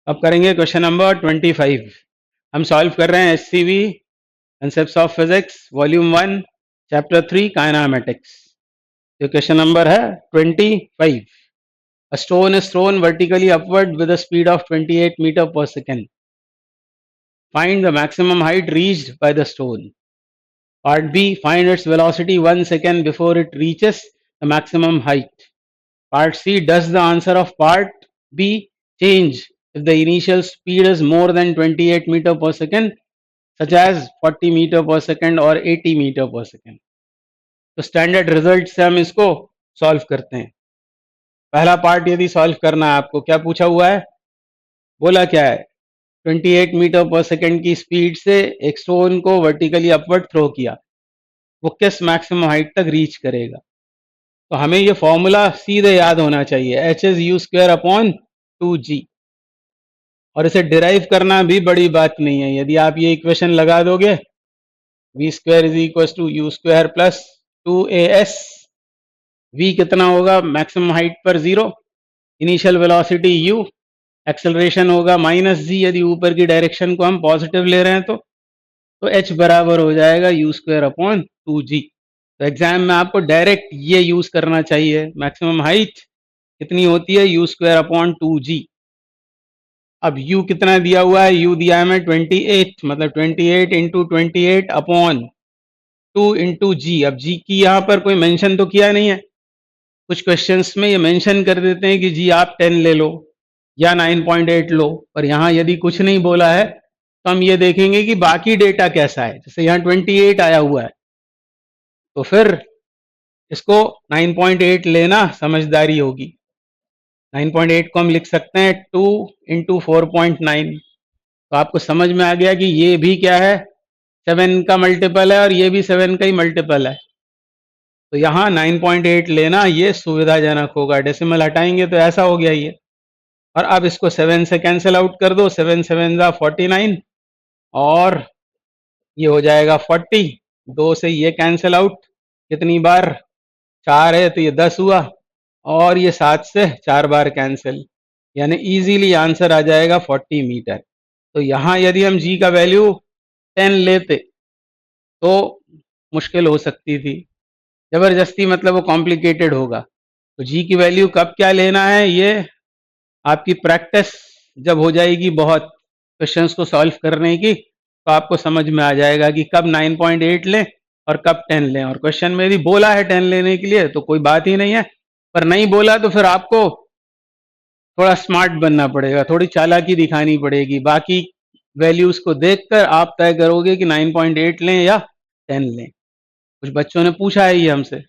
अब करेंगे question number 25। हम सॉल्व कर रहे हैं SCV concepts of physics volume 1 chapter 3 kinematics. ये क्वेश्चन नंबर है 25। A stone is thrown vertically upward with a speed of 28 meter per second. Find the maximum height reached by the stone. Part B, find its velocity 1 second before it reaches the maximum height. Part C, does the answer of part B change if the initial speed is more than 28 meter per second, such as 40 meter per second or 80 meter per second? तो standard result से हम इसको solve करते हैं। पहला part यदि solve करना है आपको, क्या पूछा हुआ है, बोला क्या है, 28 मीटर पर सेकंड की स्पीड से एक स्टोन को वर्टिकली अपवर्ड थ्रो किया, वो किस मैक्सिमम हाइट तक रीच करेगा। तो हमें ये फॉर्मूला सीधे याद होना चाहिए, h is you square upon 2g, और इसे डिराइव करना भी बड़ी बात नहीं है। यदि आप ये इक्वेशन लगा दोगे, v square is equal to u square plus 2as, v कितना होगा मैक्सिमम हाइट पर 0, इनिशियल वेलोसिटी u, एक्सेलरेशन होगा माइनस जी यदि ऊपर की डायरेक्शन को हम पॉजिटिव ले रहे हैं तो h बराबर हो जाएगा यू स्क्वायर अपॉन 2g। तो एग्जाम में आपको डायरेक्ट ये यूज करना चाहिए, मैक्सिमम हाइट कितनी होती है, यू स्क्वायर अपॉन 2g। अब u कितना दिया हुआ है, u दिया है हमें 28, मतलब 28 इंटू 28 अपॉन 2 इंटू जी। अब g की यहाँ पर कोई मेंशन तो किया नहीं है, कुछ क्वेश्चंस में ये मेंशन कर देते हैं कि जी आप 10 ले लो या 9.8 लो, पर यहाँ यदि कुछ नहीं बोला है तो हम ये देखेंगे कि बाकी डेटा कैसा है। जैसे यहाँ 28 आया हुआ है तो फिर इसको 9.8 लेना समझदारी होगी। 9.8 को हम लिख सकते हैं 2 इंटू 4.9। तो आपको समझ में आ गया कि ये भी क्या है, 7 का मल्टीपल है और ये भी 7 का ही मल्टीपल है। तो यहाँ 9.8 लेना ये सुविधाजनक होगा। डेसिमल हटाएंगे तो ऐसा हो गया ये, और अब इसको 7 से कैंसिल आउट कर दो, 7 7 जा 49 और ये हो जाएगा 40। 2 से ये कैंसिल आउट, कितनी बार, 4 है तो ये 10 हुआ, और ये 7 से 4 बार कैंसिल, यानी इजीली आंसर आ जाएगा 40 मीटर। तो यहाँ यदि हम जी का वैल्यू 10 लेते तो मुश्किल हो सकती थी, जबरदस्ती मतलब वो कॉम्प्लिकेटेड होगा। तो जी की वैल्यू कब क्या लेना है, ये आपकी प्रैक्टिस जब हो जाएगी बहुत क्वेश्चंस को सॉल्व करने की, तो आपको समझ में आ जाएगा कि कब 9.8 लें और कब 10 लें। और क्वेश्चन में यदि बोला है 10 लेने के लिए तो कोई बात ही नहीं है, पर नहीं बोला तो फिर आपको थोड़ा स्मार्ट बनना पड़ेगा, थोड़ी चालाकी दिखानी पड़ेगी। बाकी वैल्यूज को देखकर आप तय करोगे कि 9.8 लें या 10 लें। कुछ बच्चों ने पूछा है ये हमसे।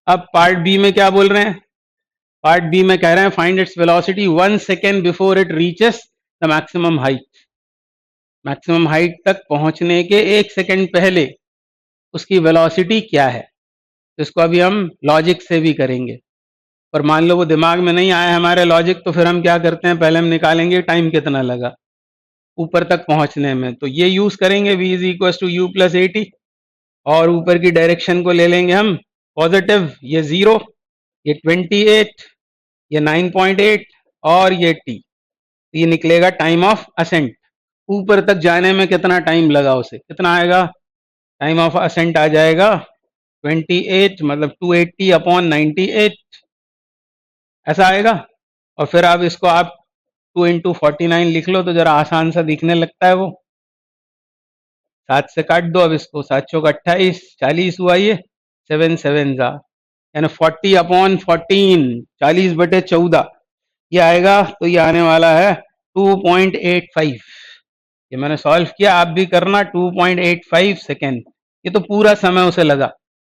अब पार्ट बी में क्या बोल रहे हैं, पार्ट बी में कह रहे हैं find its velocity 1 second before it reaches the maximum height. Maximum height तक पहुंचने के 1 सेकेंड पहले उसकी वेलोसिटी क्या है। तो इसको अभी हम लॉजिक से भी करेंगे, पर मान लो वो दिमाग में नहीं आया हमारे लॉजिक, तो फिर हम क्या करते हैं, पहले हम निकालेंगे टाइम कितना लगा ऊपर तक पहुंचने में। तो ये यूज करेंगे v is equal to u plus 80, और ऊपर की डायरेक्शन को ले लेंगे हम पॉजिटिव, ये 0, ये 28, ये 9.8 और ये t। ये निकलेगा टाइम ऑफ असेंट, ऊपर तक जाने में कितना टाइम लगा उसे, कितना आएगा, टाइम ऑफ असेंट आ जाएगा 28, मतलब 280 अपॉन 98 ऐसा आएगा। और फिर आप इसको आप 2 इंटू 49 लिख लो तो जरा आसान सा दिखने लगता है वो। 7 से काट दो अब इसको, 7 चौक 28, 40 हुआ ये, 7 7 जा, यानी 40 अपॉन 14, 40 बटे 14 ये आएगा। तो ये आने वाला है 2.85। ये मैंने सॉल्व किया, आप भी करना, 2.85 सेकेंड। ये तो पूरा समय उसे लगा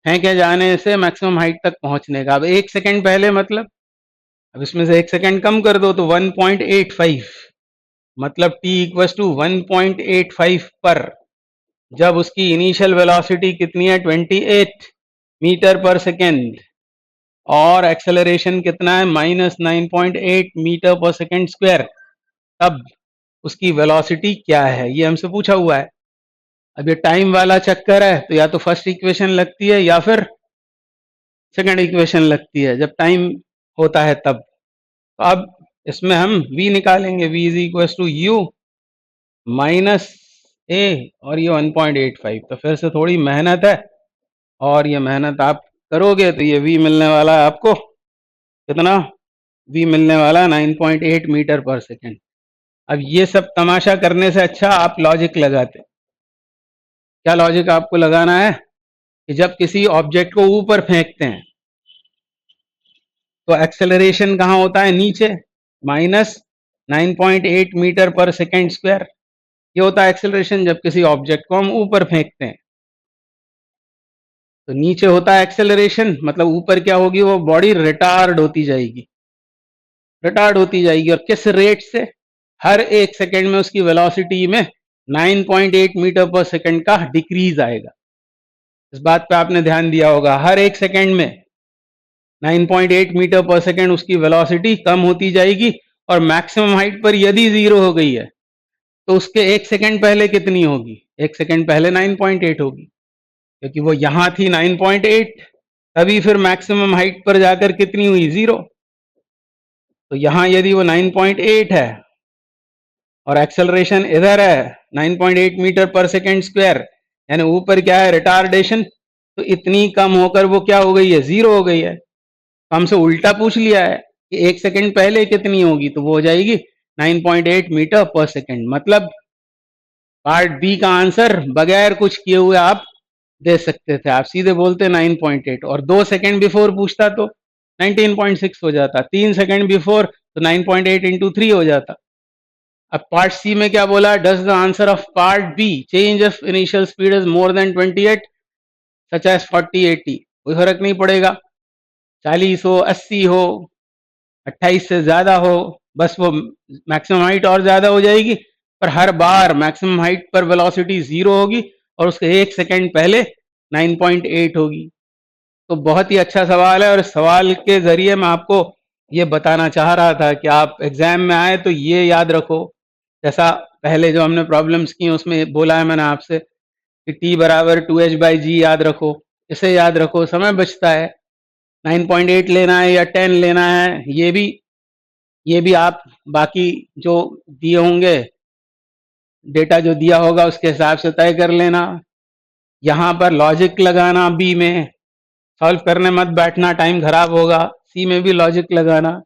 फेंके जाने से मैक्सिमम हाइट तक पहुंचने का। अब 1 सेकेंड पहले मतलब, अब इसमें से 1 सेकेंड कम कर दो तो 1.85, मतलब t इक्वल टू 1.85 पर जब उसकी इनिशियल वेलोसिटी कितनी है 28 मीटर पर सेकेंड, और एक्सेलरेशन कितना है -9.8 मीटर पर सेकेंड स्क्वायर, तब उसकी वेलोसिटी क्या है, ये हमसे पूछा हुआ है। अब ये टाइम वाला चक्कर है तो या तो फर्स्ट इक्वेशन लगती है या फिर सेकंड इक्वेशन लगती है जब टाइम होता है तब। तो अब इसमें हम v निकालेंगे, v is equal to u minus a और ये 1.85। तो फिर से थोड़ी मेहनत है, और ये मेहनत आप करोगे तो ये v मिलने वाला है आपको कितना, v मिलने वाला 9.8 मीटर पर सेकेंड। अब ये सब तमाशा करने से अच्छा आप लॉजिक लगाते। क्या लॉजिक आपको लगाना है कि जब किसी ऑब्जेक्ट को ऊपर फेंकते हैं तो एक्सेलरेशन कहाँ होता है, नीचे, माइनस 9.8 मीटर पर सेकेंड स्क्वायर। ये होता है एक्सेलरेशन जब किसी ऑब्जेक्ट को हम ऊपर फेंकते हैं। तो नीचे होता है एक्सेलरेशन, मतलब ऊपर क्या होगी, वो बॉडी रिटार्ड होती जाएगी, और किस रेट से, हर एक सेकेंड में उसकी वेलोसिटी में 9.8 मीटर पर सेकेंड का डिक्रीज आएगा। इस बात पे आपने ध्यान दिया होगा, हर एक सेकेंड में 9.8 मीटर पर सेकेंड उसकी वेलोसिटी कम होती जाएगी, और मैक्सिमम हाइट पर यदि 0 हो गई है तो उसके एक सेकेंड पहले कितनी होगी, एक सेकेंड पहले 9.8 होगी, क्योंकि वो यहां थी 9.8, तभी फिर मैक्सिमम हाइट पर जाकर कितनी हुई, 0। तो यहां यदि वो 9.8 है और एक्सेलरेशन इधर है 9.8 मीटर पर सेकेंड स्क्वायर, यानी ऊपर क्या है, रिटार्डेशन, तो इतनी कम होकर वो क्या हो गई है, 0 हो गई है। तो हमसे उल्टा पूछ लिया है कि एक सेकेंड पहले कितनी होगी, तो वो हो जाएगी 9.8 मीटर पर सेकेंड। मतलब पार्ट बी का आंसर बगैर कुछ किए हुए आप दे सकते थे, आप सीधे बोलते 9.8, और 2 सेकेंड बिफोर पूछता तो 19.6 हो जाता, 3 सेकेंड बिफोर तो 9.8 इंटू 3 हो जाता। अब पार्ट सी में क्या बोला, does the answer of part B change of initial speed is more than 28 such as 40-80। कोई फर्क नहीं पड़ेगा, 40 हो, 80 हो, 28 से ज्यादा हो, बस वो मैक्सिमम हाइट और ज्यादा हो जाएगी, पर हर बार मैक्सिमम हाइट पर वेलोसिटी 0 होगी और उसके एक सेकेंड पहले 9.8 होगी। तो बहुत ही अच्छा सवाल है, और इस सवाल के जरिए मैं आपको ये बताना चाह रहा था कि आप एग्जाम में आए तो ये याद रखो, जैसा पहले जो हमने प्रॉब्लम्स की उसमें बोला है मैंने आपसे कि t बराबर 2h/g याद रखो, इसे याद रखो, समय बचता है। 9.8 लेना है या 10 लेना है, ये भी आप बाकी जो दिए होंगे, डेटा जो दिया होगा उसके हिसाब से तय कर लेना। यहाँ पर लॉजिक लगाना, बी में सॉल्व करने मत बैठना, टाइम खराब होगा। सी में भी लॉजिक लगाना।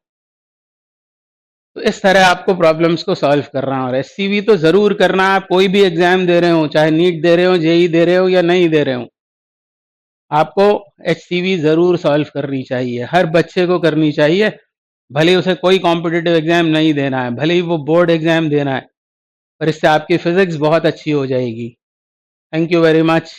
तो इस तरह आपको प्रॉब्लम्स को सॉल्व करना है, और एससीवी तो जरूर करना है। आप कोई भी एग्जाम दे रहे हो, चाहे नीट दे रहे हो, जेई दे रहे हो या नहीं दे रहे हो, आपको एचसीवी जरूर सॉल्व करनी चाहिए, हर बच्चे को करनी चाहिए, भले ही उसे कोई कॉम्पिटिटिव एग्जाम नहीं देना है, भले ही वो बोर्ड एग्जाम देना है, पर इससे आपकी फिजिक्स बहुत अच्छी हो जाएगी। Thank you very much.